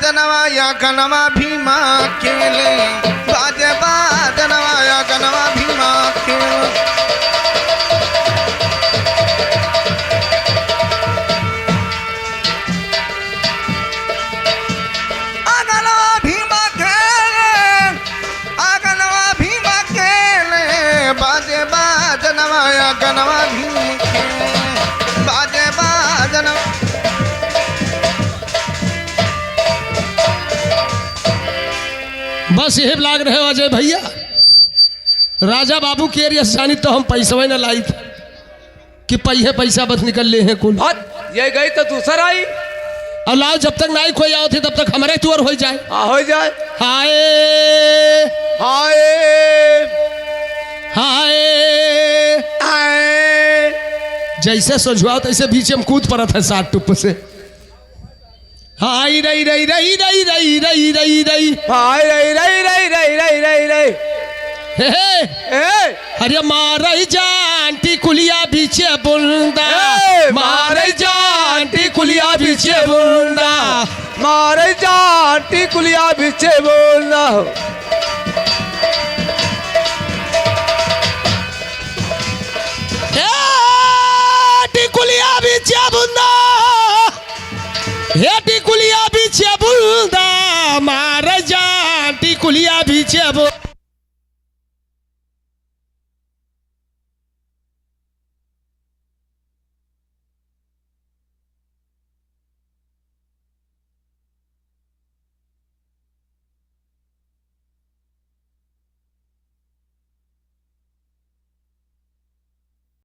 जनवाया गनवा भीमा खेले बाजे जनवाया गनवा भीमा खेले जनवाया गनवा भीम बाजे बाजन बस यही लाग रहे हो अजय भैया। राजा बाबू के एरिया से जानी तो हम पैसा न लाई थे कि पहिए पैसा बस निकल ले हैं कुल। ये गई तो दूसर आई और लाओ जब तक नहीं खोई आओ थे तब तक हमारे तुअर हो जाए। हो जाए। हाय हाय हाय हाय जैसे सोझुआओ तैसे बीच में कूद पड़ा था 60 टुप से। हाय रई रई रई रई रई रई रई रई हाय रई रई रई रई रई रई रई हे अरे मारे जानती कुलिया बीचे बुंदा मारे जानती कुलिया बीचे बुंदा मारे जानती कुलिया बीचे बुंदा टिकुलिया बीचे बुंदा हे टिकुलिया बीचे बुंदा मारे जानती कुलिया बीचे बुंदा